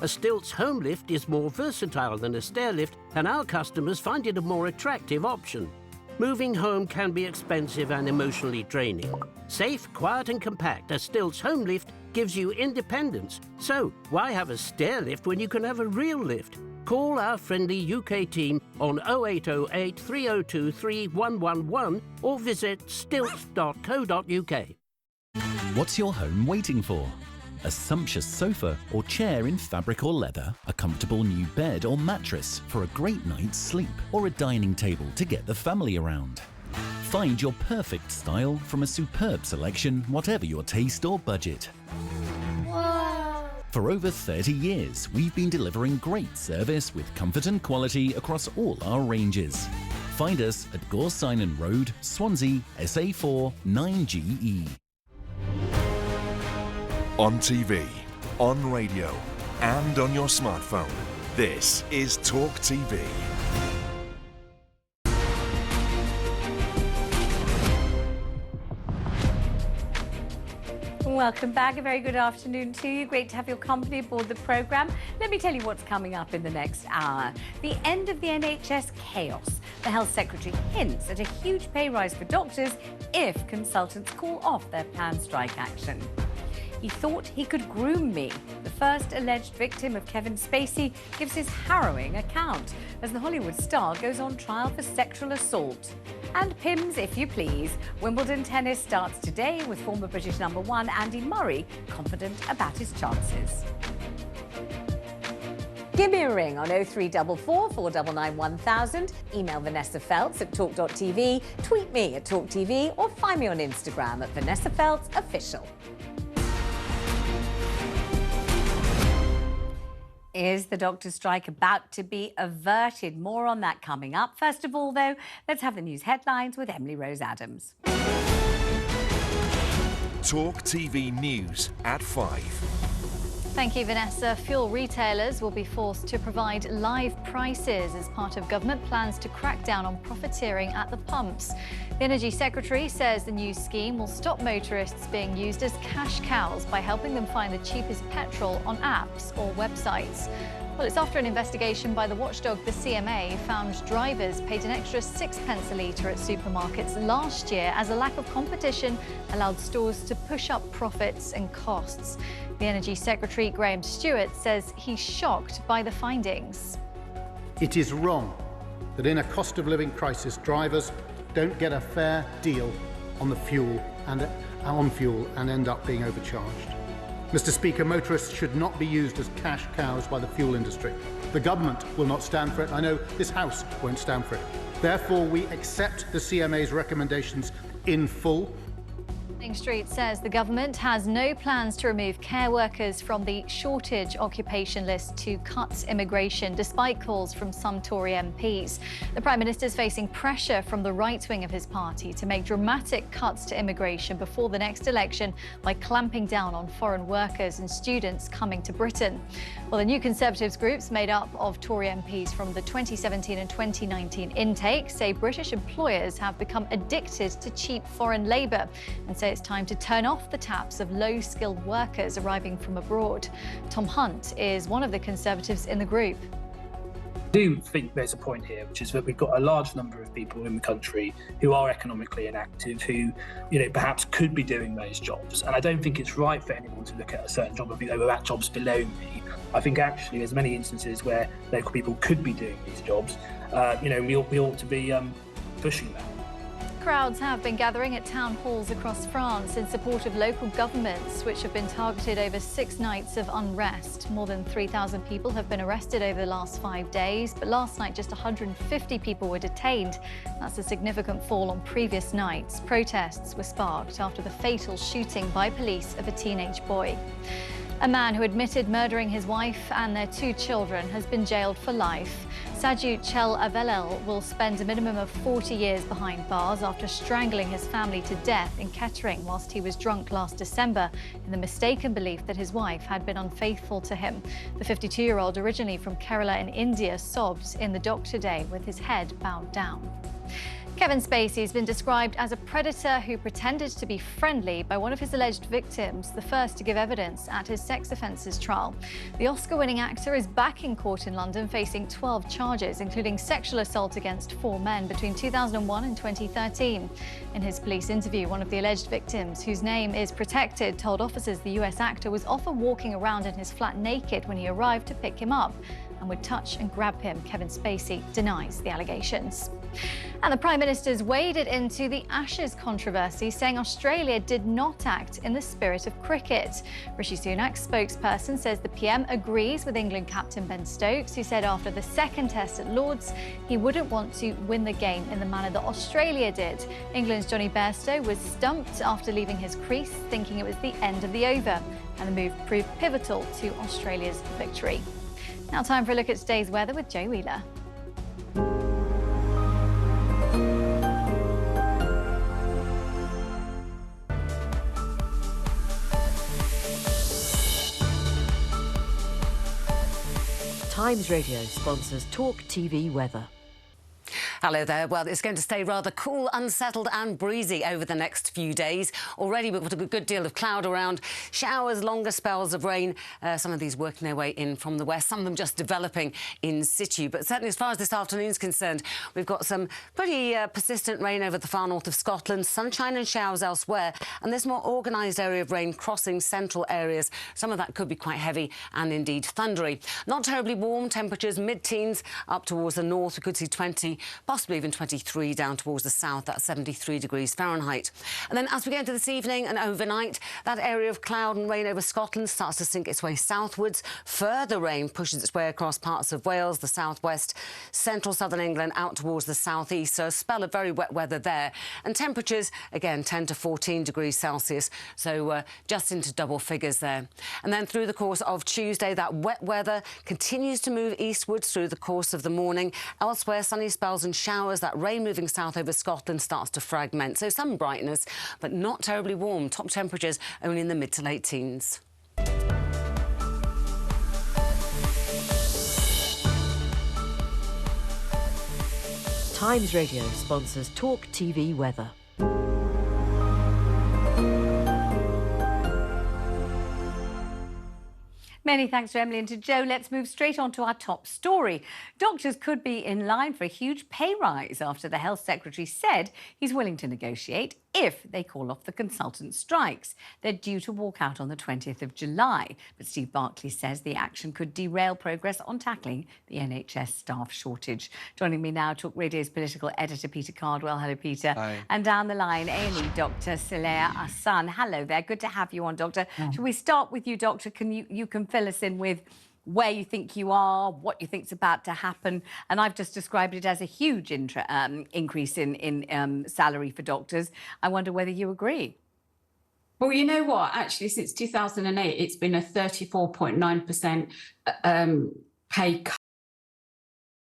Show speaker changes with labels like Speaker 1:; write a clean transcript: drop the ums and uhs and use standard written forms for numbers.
Speaker 1: A stilts home lift is more versatile than a stair lift, and our customers find it a more attractive option. Moving home can be expensive and emotionally draining. Safe, quiet and compact, a stilts home lift gives you independence. So why have a stair lift when you can have a real lift? Call our friendly UK team on 0808 302 3111 or visit stilts.co.uk.
Speaker 2: What's your home waiting for? A sumptuous sofa or chair in fabric or leather, a comfortable new bed or mattress for a great night's sleep, or a dining table to get the family around. Find your perfect style from a superb selection, whatever your taste or budget.
Speaker 3: Wow.
Speaker 2: For over 30 years, we've been delivering great service with comfort and quality across all our ranges. Find us at Gorsinon Road, Swansea, SA4 9GE.
Speaker 4: On TV, on radio, and on your smartphone. This is TalkTV.
Speaker 3: Welcome back. A very good afternoon to you. Great to have your company aboard the programme. Let me tell you what's coming up in the next hour. The end of the NHS chaos. The Health Secretary hints at a huge pay rise for doctors if consultants call off their planned strike action. He thought he could groom me. The first alleged victim of Kevin Spacey gives his harrowing account as the Hollywood star goes on trial for sexual assault. And Pims, if you please. Wimbledon tennis starts today with former British #1 Andy Murray confident about his chances. Give me a ring on 0344 499 1000, email Vanessa Feltz at talk.tv, tweet me at TalkTV or find me on Instagram at Vanessa Feltz Official. Is the doctor's strike about to be averted? More on that coming up. First of all, though, let's have the news headlines with Emily Rose Adams.
Speaker 4: Talk TV News at 5.
Speaker 5: Thank you, Vanessa. Fuel retailers will be forced to provide live prices as part of government plans to crack down on profiteering at the pumps. The Energy Secretary says the new scheme will stop motorists being used as cash cows by helping them find the cheapest petrol on apps or websites. Well, it's after an investigation by the watchdog, the CMA, found drivers paid an extra 6 pence a litre at supermarkets last year as a lack of competition allowed stores to push up profits and costs. The Energy Secretary, Graham Stewart, says he's shocked by the findings.
Speaker 6: It is wrong that in a cost of living crisis, drivers don't get a fair deal on the fuel and end up being overcharged. Mr. Speaker, motorists should not be used as cash cows by the fuel industry. The government will not stand for it. I know this House won't stand for it. Therefore, we accept the CMA's recommendations in full.
Speaker 5: Downing Street says the government has no plans to remove care workers from the shortage occupation list to cut immigration, despite calls from some Tory MPs. The Prime Minister is facing pressure from the right wing of his party to make dramatic cuts to immigration before the next election by clamping down on foreign workers and students coming to Britain. Well, the New Conservatives groups made up of Tory MPs from the 2017 and 2019 intake say British employers have become addicted to cheap foreign labour and say it's time to turn off the taps of low-skilled workers arriving from abroad. Tom Hunt is one of the Conservatives in the group.
Speaker 7: I do think there's a point here, which is that we've got a large number of people in the country who are economically inactive, who, perhaps could be doing those jobs. And I don't think it's right for anyone to look at a certain job and think, oh, that job's below me. I think actually there's many instances where local people could be doing these jobs. We ought to be pushing that.
Speaker 5: Crowds have been gathering at town halls across France in support of local governments, which have been targeted over 6 nights of unrest. More than 3,000 people have been arrested over the last 5 days, but last night just 150 people were detained. That's a significant fall on previous nights. Protests were sparked after the fatal shooting by police of a teenage boy. A man who admitted murdering his wife and their 2 children has been jailed for life. Sajid Chel-Avelel will spend a minimum of 40 years behind bars after strangling his family to death in Kettering whilst he was drunk last December in the mistaken belief that his wife had been unfaithful to him. The 52-year-old, originally from Kerala in India, sobbed in the dock today with his head bowed down. Kevin Spacey has been described as a predator who pretended to be friendly by one of his alleged victims, the first to give evidence at his sex offences trial. The Oscar-winning actor is back in court in London facing 12 charges, including sexual assault against 4 men between 2001 and 2013. In his police interview, one of the alleged victims, whose name is protected, told officers the US actor was often walking around in his flat naked when he arrived to pick him up and would touch and grab him. Kevin Spacey denies the allegations. And the Prime Minister's waded into the Ashes controversy, saying Australia did not act in the spirit of cricket. Rishi Sunak's spokesperson says the PM agrees with England captain Ben Stokes, who said after the second test at Lord's, he wouldn't want to win the game in the manner that Australia did. England's Johnny Bairstow was stumped after leaving his crease, thinking it was the end of the over, and the move proved pivotal to Australia's victory. Now time for a look at today's weather with Joe Wheeler.
Speaker 8: Times Radio sponsors TalkTV weather.
Speaker 9: Hello there. Well, it's going to stay rather cool, unsettled and breezy over the next few days. Already we've got a good deal of cloud around, showers, longer spells of rain, some of these working their way in from the west, some of them just developing in situ. But certainly as far as this afternoon's concerned, we've got some pretty persistent rain over the far north of Scotland, sunshine and showers elsewhere, and this more organised area of rain crossing central areas. Some of that could be quite heavy and indeed thundery. Not terribly warm, temperatures mid-teens up towards the north. We could see 20, possibly even 23 down towards the south. That's 73 degrees Fahrenheit. And then as we go into this evening and overnight, that area of cloud and rain over Scotland starts to sink its way southwards. Further rain pushes its way across parts of Wales, the southwest, central southern England out towards the southeast. So a spell of very wet weather there. And temperatures, again, 10 to 14 degrees Celsius. So just into double figures there. And then through the course of Tuesday, that wet weather continues to move eastwards through the course of the morning. Elsewhere, sunny spells and showers. That rain moving south over Scotland starts to fragment. So some brightness, but not terribly warm. Top temperatures only in the mid to late teens.
Speaker 8: Times Radio sponsors TalkTV weather.
Speaker 3: Many thanks to Emily and to Joe. Let's move straight on to our top story. Doctors could be in line for a huge pay rise after the Health Secretary said he's willing to negotiate if they call off the consultant strikes. They're due to walk out on the 20th of July. But Steve Barclay says the action could derail progress on tackling the NHS staff shortage. Joining me now, Talk Radio's political editor, Peter Cardwell. Hello, Peter.
Speaker 10: Hi.
Speaker 3: And down the line, A&E Dr. Saleh Hassan. Hello there. Good to have you on, Doctor. Shall we start with you, Doctor? You can fill us in with where you think you are, what you think's about to happen. And I've just described it as a huge increase in salary for doctors. I wonder whether you agree.
Speaker 10: Well, you know what? Actually, since 2008, it's been a 34.9% pay cut.